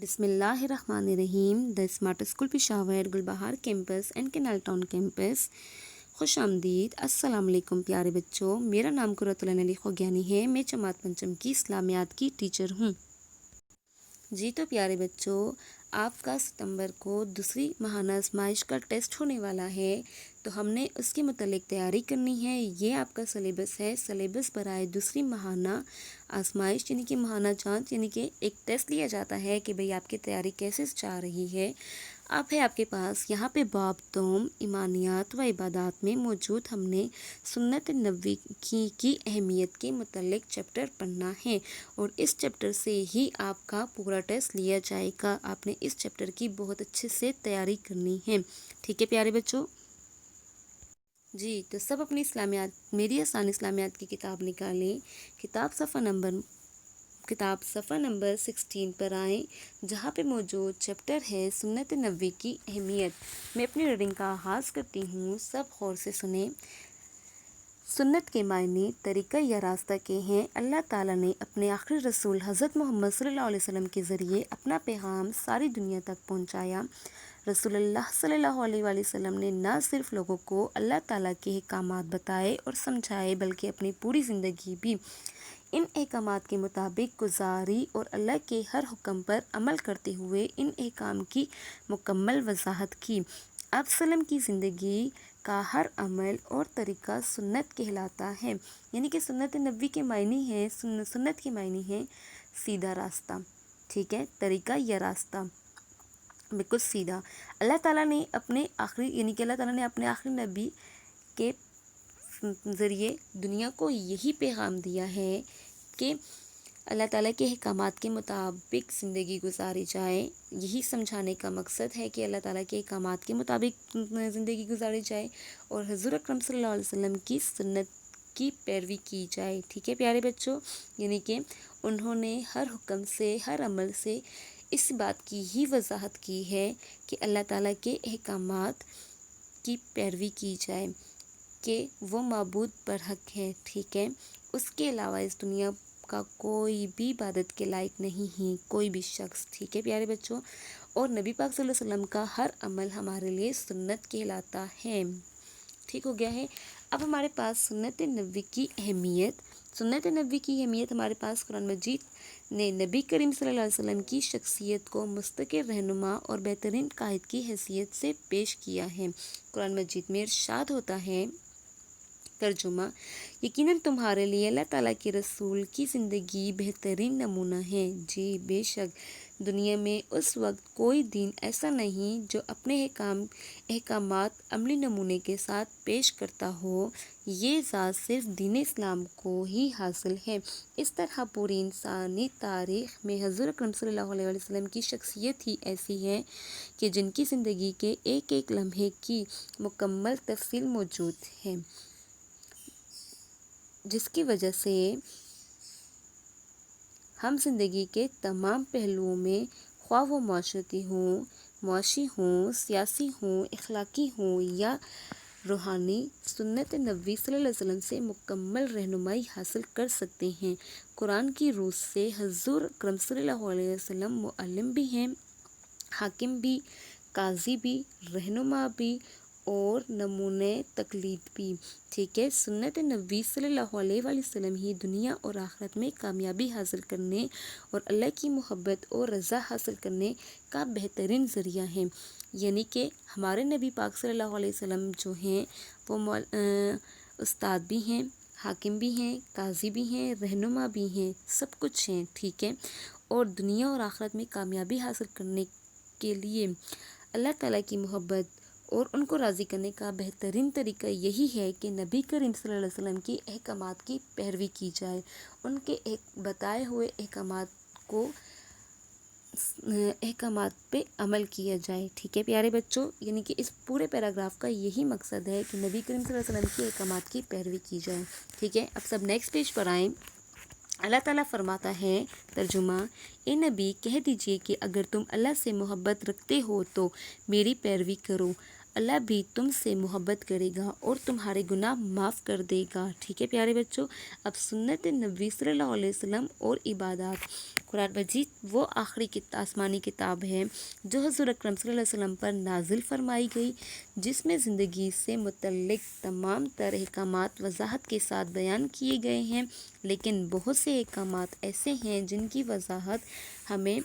بسم اللہ الرحمن الرحیم the smart school Peshawar Gulbahar campus and canal town campus خوش آمدید۔ السلام علیکم پیارے بچوں، میرا نام قرۃ العین علی خوگیانی ہے۔ میں جماعت پنچم کی اسلامیات کی ٹیچر ہوں۔ جی تو پیارے بچوں، آپ کا ستمبر کو دوسری ماہانہ آزمائش کا ٹیسٹ ہونے والا ہے، تو ہم نے اس کے متعلق تیاری کرنی ہے۔ یہ آپ کا سلیبس ہے۔ سلیبس برائے دوسری ماہانہ آزمائش یعنی کہ ماہانہ جانچ، یعنی کہ ایک ٹیسٹ لیا جاتا ہے کہ بھئی آپ کی تیاری کیسے چل رہی ہے۔ اب ہے آپ کے پاس یہاں پہ باب دوم ایمانیات و عبادات میں موجود ہم نے سنت نبوی کی اہمیت کے متعلق چیپٹر پڑھنا ہے، اور اس چیپٹر سے ہی آپ کا پورا ٹیسٹ لیا جائے گا۔ آپ نے اس چیپٹر کی بہت اچھے سے تیاری کرنی ہے، ٹھیک ہے پیارے بچوں؟ جی تو سب اپنی اسلامیات، میری آسان اسلامیات کی کتاب نکالیں۔ کتاب صفحہ نمبر 16 پر آئیں، جہاں پہ موجود چیپٹر ہے سنت نبوی کی اہمیت۔ میں اپنی ریڈنگ کا آغاز کرتی ہوں، سب غور سے سنیں۔ سنت کے معنی طریقہ یا راستہ کے ہیں۔ اللہ تعالیٰ نے اپنے آخری رسول حضرت محمد صلی اللہ علیہ وسلم کے ذریعے اپنا پیغام ساری دنیا تک پہنچایا۔ رسول اللہ صلی اللہ علیہ وآلہ وسلم نے نہ صرف لوگوں کو اللہ تعالیٰ کے احکامات بتائے اور سمجھائے، بلکہ اپنی پوری زندگی بھی ان احکامات کے مطابق گزاری اور اللہ کے ہر حکم پر عمل کرتے ہوئے ان احکام کی مکمل وضاحت کی۔ آپ وسلم کی زندگی کا ہر عمل اور طریقہ سنت کہلاتا ہے، یعنی کہ سنت نبوی کے معنی ہے، سنت کے معنی ہے سیدھا راستہ، ٹھیک ہے، طریقہ یا راستہ بالکل سیدھا۔ اللہ تعالیٰ نے اپنے آخری نبی کے ذریعے دنیا کو یہی پیغام دیا ہے کہ اللہ تعالیٰ کے احکامات کے مطابق زندگی گزاری جائے۔ یہی سمجھانے کا مقصد ہے کہ اللہ تعالیٰ کے احکامات کے مطابق زندگی گزاری جائے اور حضور اکرم صلی اللہ علیہ وسلم کی سنت کی پیروی کی جائے، ٹھیک ہے پیارے بچوں؟ یعنی کہ انہوں نے ہر حکم سے، ہر عمل سے اس بات کی ہی وضاحت کی ہے کہ اللہ تعالیٰ کے احکامات کی پیروی کی جائے، کہ وہ معبود برحق ہے، ٹھیک ہے؟ اس کے علاوہ اس دنیا کا کوئی بھی عبادت کے لائق نہیں ہے، کوئی بھی شخص، ٹھیک ہے پیارے بچوں؟ اور نبی پاک صلی اللہ علیہ وسلم کا ہر عمل ہمارے لیے سنت کہلاتا ہے، ٹھیک ہو گیا ہے؟ اب ہمارے پاس سنت نبوی کی اہمیت۔ سنت نبوی کی اہمیت ہمارے پاس قرآن مجید نے نبی کریم صلی اللہ علیہ وسلم کی شخصیت کو مستقل رہنما اور بہترین قائد کی حیثیت سے پیش کیا ہے۔ قرآن مجید میں ارشاد ہوتا ہے، ترجمہ: یقیناً تمہارے لیے اللہ تعالیٰ کے رسول کی زندگی بہترین نمونہ ہے۔ جی بے شک دنیا میں اس وقت کوئی دین ایسا نہیں جو اپنے احکامات عملی نمونے کے ساتھ پیش کرتا ہو۔ یہ ذات صرف دین اسلام کو ہی حاصل ہے۔ اس طرح پوری انسانی تاریخ میں حضور اکرم صلی اللہ علیہ وسلم کی شخصیت ہی ایسی ہے کہ جن کی زندگی کے ایک ایک لمحے کی مکمل تفصیل موجود ہے، جس کی وجہ سے ہم زندگی کے تمام پہلوؤں میں، خواہ وہ معاشی ہوں، سیاسی ہوں، اخلاقی ہوں یا روحانی، سنت نبوی صلی اللہ علیہ وسلم سے مکمل رہنمائی حاصل کر سکتے ہیں۔ قرآن کی روح سے حضور اکرم صلی اللہ علیہ وسلم معلم بھی ہیں، حاکم بھی، قاضی بھی، رہنما بھی اور نمونہ تقلید بھی، ٹھیک ہے؟ سنت نبوی صلی اللہ علیہ وآلہ وسلم ہی دنیا اور آخرت میں کامیابی حاصل کرنے اور اللہ کی محبت اور رضا حاصل کرنے کا بہترین ذریعہ ہے۔ یعنی کہ ہمارے نبی پاک صلی اللہ علیہ وسلم جو ہیں وہ استاد بھی ہیں، حاکم بھی ہیں، قاضی بھی ہیں، رہنما بھی ہیں، سب کچھ ہیں، ٹھیک ہے؟ اور دنیا اور آخرت میں کامیابی حاصل کرنے کے لیے اللہ تعالیٰ کی محبت اور ان کو راضی کرنے کا بہترین طریقہ یہی ہے کہ نبی کریم صلی اللہ علیہ وسلم کی احکامات کی پیروی کی جائے، ان کے بتائے ہوئے احکامات پہ عمل کیا جائے، ٹھیک ہے پیارے بچوں؟ یعنی کہ اس پورے پیراگراف کا یہی مقصد ہے کہ نبی کریم صلی اللہ علیہ وسلم کے احکامات کی پیروی کی جائے، ٹھیک ہے؟ اب سب نیکسٹ پیج پر آئیں۔ اللہ تعالیٰ فرماتا ہے، ترجمہ: اے نبی کہہ دیجئے کہ اگر تم اللہ سے محبت رکھتے ہو تو میری پیروی کرو، اللہ بھی تم سے محبت کرے گا اور تمہارے گناہ معاف کر دے گا، ٹھیک ہے پیارے بچوں؟ اب سنت نبوی صلی اللہ علیہ وسلم اور عبادات۔ قرآن مجید وہ آخری آسمانی کتاب ہے جو حضور اکرم صلی اللہ علیہ وسلم پر نازل فرمائی گئی، جس میں زندگی سے متعلق تمام تر احکامات وضاحت کے ساتھ بیان کیے گئے ہیں، لیکن بہت سے احکامات ایسے ہیں جن کی وضاحت ہمیں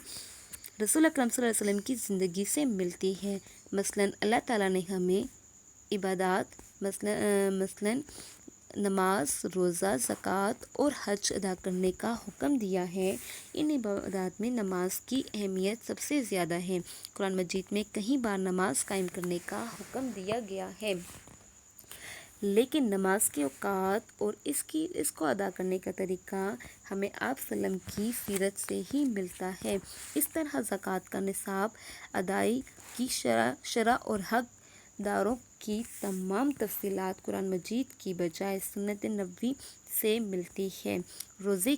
رسول اکرم صلی اللہ علیہ وسلم کی زندگی سے ملتی ہے۔ مثلاً اللہ تعالیٰ نے ہمیں عبادات مثلاً نماز، روزہ، زکوٰۃ اور حج ادا کرنے کا حکم دیا ہے۔ ان عبادات میں نماز کی اہمیت سب سے زیادہ ہے۔ قرآن مجید میں کئی بار نماز قائم کرنے کا حکم دیا گیا ہے، لیکن نماز کے اوقات اور اس کو ادا کرنے کا طریقہ ہمیں آپ صلی اللہ علیہ وسلم کی سیرت سے ہی ملتا ہے۔ اس طرح زکوٰۃ کا نصاب، ادائی کی شرح اور حق داروں کی تمام تفصیلات قرآن مجید کی بجائے سنت نبوی سے ملتی ہے۔ روزے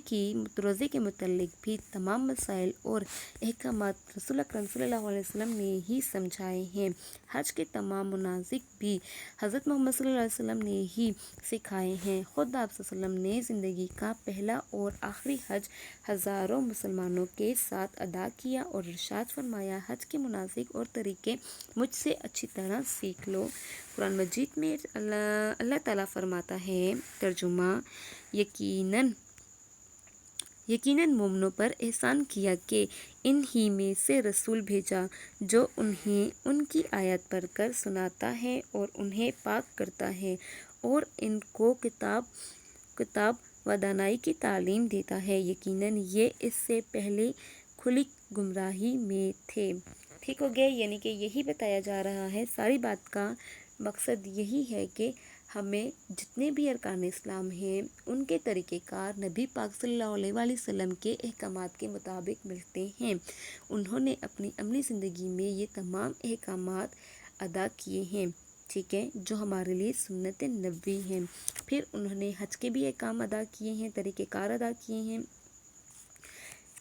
کے متعلق بھی تمام مسائل اور احکامات رسول اکرم صلی اللہ علیہ وسلم نے ہی سمجھائے ہیں۔ حج کے تمام مناسک بھی حضرت محمد صلی اللہ علیہ وسلم نے ہی سکھائے ہیں۔ خود آپ صلی اللہ علیہ وسلم نے زندگی کا پہلا اور آخری حج ہزاروں مسلمانوں کے ساتھ ادا کیا اور ارشاد فرمایا، حج کے مناسک اور طریقے مجھ سے اچھی طرح سیکھ لو۔ قرآن مجید میں اللہ تعالیٰ فرماتا ہے، ترجمہ: یقیناً مومنوں پر احسان کیا کہ انہی میں سے رسول بھیجا جو انہیں ان کی آیات پڑھ کر سناتا ہے اور انہیں پاک کرتا ہے اور ان کو کتاب و دانائی کی تعلیم دیتا ہے، یقیناً یہ اس سے پہلے کھلی گمراہی میں تھے۔ ٹھیک ہو گیا، یعنی کہ یہی بتایا جا رہا ہے، ساری بات کا مقصد یہی ہے کہ ہمیں جتنے بھی ارکان اسلام ہیں ان کے طریقہ کار نبی پاک صلی اللہ علیہ وآلہ وسلم کے احکامات کے مطابق ملتے ہیں۔ انہوں نے اپنی عملی زندگی میں یہ تمام احکامات ادا کیے ہیں، ٹھیک ہے، جو ہمارے لیے سنت نبوی ہیں۔ پھر انہوں نے حج کے بھی احکام ادا کیے ہیں، طریقہ کار ادا کیے ہیں،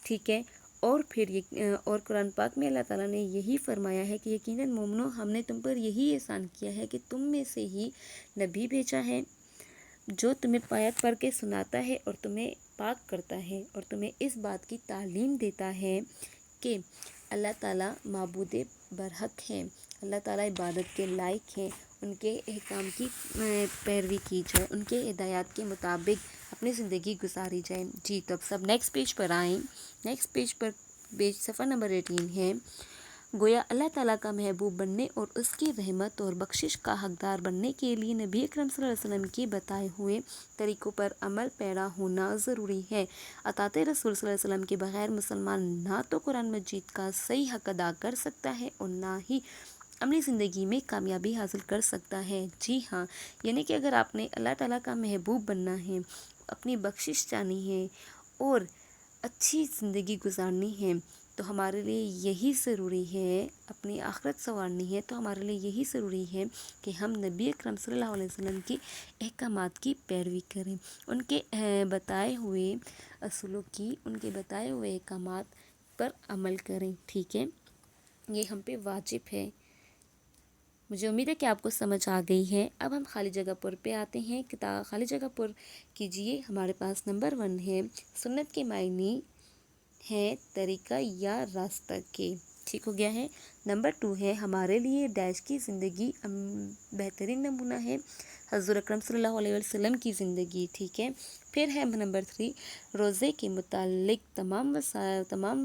ٹھیک ہے، اور قرآن پاک میں اللہ تعالیٰ نے یہی فرمایا ہے کہ یقیناً مومنو، ہم نے تم پر یہی احسان کیا ہے کہ تم میں سے ہی نبی بھیجا ہے جو تمہیں آیات پڑھ کے سناتا ہے اور تمہیں پاک کرتا ہے اور تمہیں اس بات کی تعلیم دیتا ہے کہ اللہ تعالیٰ معبود برحق ہیں، اللہ تعالیٰ عبادت کے لائق ہیں، ان کے احکام کی پیروی کی جائے، ان کے ہدایات کے مطابق اپنی زندگی گزاری جائے۔ جی، تو اب سب نیکسٹ پیج پر آئیں۔ نیکسٹ پیج پر صفحہ نمبر 18 ہے، گویا اللہ تعالیٰ کا محبوب بننے اور اس کی رحمت اور بخشش کا حقدار بننے کے لیے نبی اکرم صلی اللہ علیہ وسلم کے بتائے ہوئے طریقوں پر عمل پیرا ہونا ضروری ہے۔ اطاعت رسول صلی اللہ علیہ وسلم کے بغیر مسلمان نہ تو قرآن مجید کا صحیح حق ادا کر سکتا ہے اور نہ ہی عملی زندگی میں کامیابی حاصل کر سکتا ہے۔ جی ہاں، یعنی کہ اگر آپ نے اللہ تعالیٰ کا محبوب بننا ہے، اپنی بخشش چاہنی ہے اور اچھی زندگی گزارنی ہے، تو ہمارے لیے یہی ضروری ہے، اپنی آخرت سنوارنی ہے تو ہمارے لیے یہی ضروری ہے کہ ہم نبی اکرم صلی اللہ علیہ وسلم کی احکامات کی پیروی کریں، ان کے بتائے ہوئے اصولوں کی، ان کے بتائے ہوئے احکامات پر عمل کریں، ٹھیک ہے، یہ ہم پہ واجب ہے۔ مجھے امید ہے کہ آپ کو سمجھ آ گئی ہے۔ اب ہم خالی جگہ پر پہ آتے ہیں۔ کتاب خالی جگہ پر کیجئے۔ ہمارے پاس نمبر 1 ہے، سنت کے معنی ہے طریقہ یا راستہ کے، ٹھیک ہو گیا ہے۔ نمبر 2 ہے، ہمارے لیے ڈیش کی زندگی بہترین نمونہ ہے، حضور اکرم صلی اللہ علیہ وسلم کی زندگی، ٹھیک ہے۔ پھر ہے نمبر 3، روزے کے متعلق تمام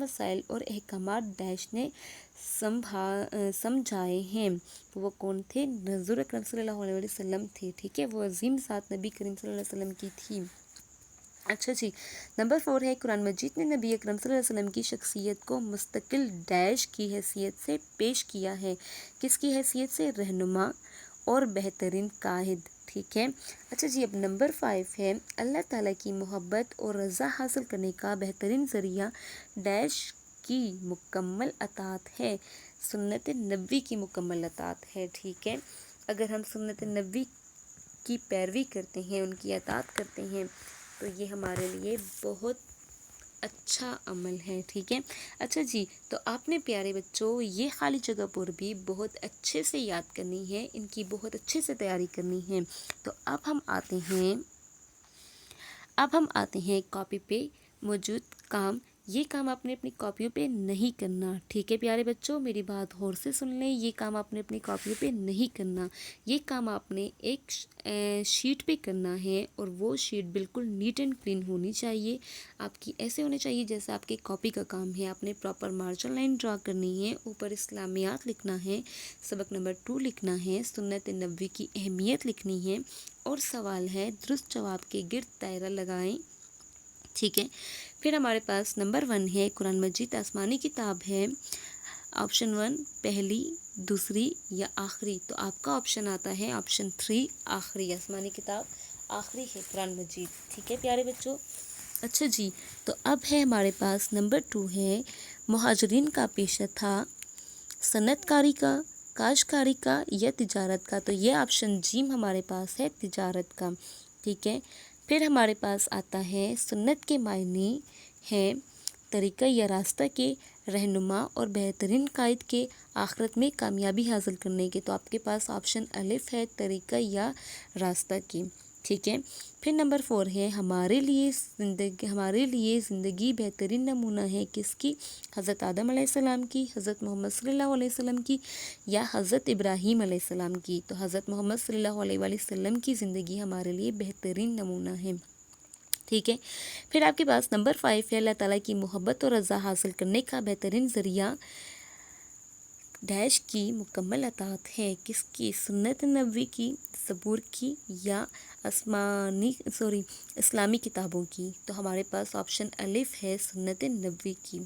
وسائل اور احکامات ڈیش نے سمجھائے ہیں۔ وہ کون تھے؟ حضور اکرم صلی اللہ علیہ وسلم تھے، ٹھیک ہے، وہ عظیم ذات نبی کریم صلی اللہ علیہ وسلم کی تھی۔ اچھا جی، نمبر 4 ہے، قرآن مجید نے نبی اکرم صلی اللہ علیہ وسلم کی شخصیت کو مستقل ڈیش کی حیثیت سے پیش کیا ہے، کس کی حیثیت سے؟ رہنما اور بہترین قائد، ٹھیک ہے۔ اچھا جی، اب نمبر 5 ہے، اللہ تعالیٰ کی محبت اور رضا حاصل کرنے کا بہترین ذریعہ ڈیش کی مکمل اطاعت ہے، سنت نبوی کی مکمل اطاعت ہے، ٹھیک ہے۔ اگر ہم سنت نبوی کی پیروی کرتے ہیں، ان کی اطاعت کرتے ہیں، تو یہ ہمارے لیے بہت اچھا عمل ہے، ٹھیک ہے۔ اچھا جی، تو آپ نے پیارے بچوں یہ خالی جگہ پر بھی بہت اچھے سے یاد کرنی ہے، ان کی بہت اچھے سے تیاری کرنی ہے۔ تو اب ہم آتے ہیں کاپی پہ موجود کام یہ کام آپ نے اپنی کاپیوں پہ نہیں کرنا، ٹھیک ہے پیارے بچوں، میری بات غور سے سن لیں، یہ کام آپ نے اپنی کاپیوں پہ نہیں کرنا، یہ کام آپ نے ایک شیٹ پہ کرنا ہے، اور وہ شیٹ بالکل نیٹ اینڈ کلین ہونی چاہیے، آپ کی ایسے ہونے چاہیے جیسے آپ کے کاپی کا کام ہے۔ آپ نے پراپر مارجن لائن ڈرا کرنی ہے، اوپر اسلامیات لکھنا ہے، سبق نمبر 2 لکھنا ہے، سنت نبوی کی اہمیت لکھنی ہے، اور سوال ہے درست جواب کے گرد دائرہ لگائیں، ٹھیک ہے۔ پھر ہمارے پاس نمبر 1 ہے قرآن مجید آسمانی کتاب ہے، آپشن 1 پہلی، دوسری یا آخری، تو آپ کا آپشن آتا ہے آپشن 3 آخری، آسمانی کتاب آخری ہے قرآن مجید، ٹھیک ہے پیارے بچوں۔ اچھا جی، تو اب ہے ہمارے پاس نمبر 2 ہے مہاجرین کا پیشہ تھا صنعت کاری کا، کاشتکاری کا یا تجارت کا، تو یہ آپشن جیم ہمارے پاس ہے تجارت کا، ٹھیک ہے۔ پھر ہمارے پاس آتا ہے سنت کے معنی ہے طریقہ یا راستہ کے، رہنما اور بہترین قائد کے، آخرت میں کامیابی حاصل کرنے کے، تو آپ کے پاس آپشن الف ہے طریقہ یا راستہ کے، ٹھیک ہے۔ پھر نمبر 4 ہے ہمارے لیے زندگی بہترین نمونہ ہے کس کی، حضرت آدم علیہ السلام کی، حضرت محمد صلی اللہ علیہ وسلم کی، یا حضرت ابراہیم علیہ السلام کی، تو حضرت محمد صلی اللہ علیہ وسلم کی زندگی ہمارے لیے بہترین نمونہ ہے، ٹھیک ہے۔ پھر آپ کے پاس نمبر 5 ہے اللہ تعالیٰ کی محبت اور رضا حاصل کرنے کا بہترین ذریعہ ڈیش کی مکمل اطاعت ہے، کس کی، سنت نبوی کی، زبور کی، یا اسلامی کتابوں کی، تو ہمارے پاس آپشن الف ہے سنت نبوی کی۔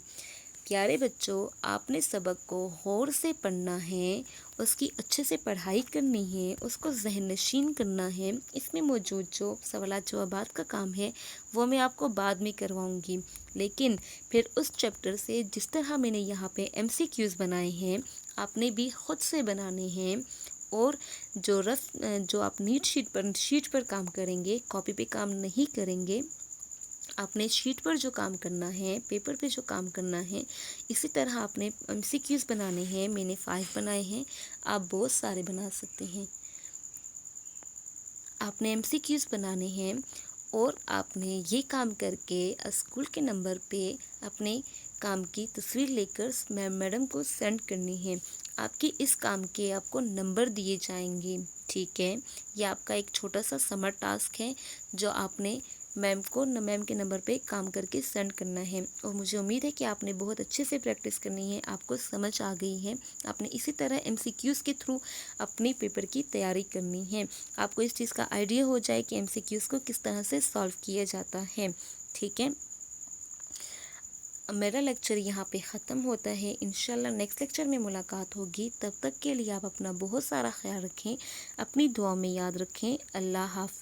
پیارے بچوں، آپ نے سبق کو غور سے پڑھنا ہے، اس کی اچھے سے پڑھائی کرنی ہے، اس کو ذہن نشین کرنا ہے، اس میں موجود جو سوالات جوابات کا کام ہے وہ میں آپ کو بعد میں کرواؤں گی، لیکن پھر اس چیپٹر سے جس طرح میں نے یہاں پہ MCQs بنائے ہیں آپ نے بھی خود سے بنانے ہیں، اور جو آپ نیٹ شیٹ پر کام کریں گے، کاپی پہ کام نہیں کریں گے، آپ نے شیٹ پر جو کام کرنا ہے، پیپر پہ جو کام کرنا ہے، اسی طرح آپ نے MCQs بنانے ہیں، میں نے 5 بنائے ہیں، آپ بہت سارے بنا سکتے ہیں، آپ نے MCQs بنانے ہیں، اور آپ نے یہ کام کر کے اسکول کے نمبر پہ اپنے کام کی تصویر لے کر میڈم کو سینڈ کرنی ہے، آپ کی اس کام کے آپ کو نمبر دیے جائیں گے، ٹھیک ہے۔ یہ آپ کا ایک چھوٹا سا سمر ٹاسک ہے جو آپ نے میم کے نمبر پہ کام کر کے سینڈ کرنا ہے، اور مجھے امید ہے کہ آپ نے بہت اچھے سے پریکٹس کرنی ہے، آپ کو سمجھ آ گئی ہے، آپ نے اسی طرح MCQs کے تھرو اپنی پیپر کی تیاری کرنی ہے، آپ کو اس چیز کا آئیڈیا ہو جائے کہ MCQs کو کس طرح سے سالو کیا جاتا ہے، ٹھیک ہے۔ میرا لیکچر یہاں پہ ختم ہوتا ہے، انشاءاللہ نیکسٹ لیکچر میں ملاقات ہوگی، تب تک کے لیے آپ اپنا بہت سارا خیال رکھیں، اپنی دعا میں یاد رکھیں، اللہ حافظ۔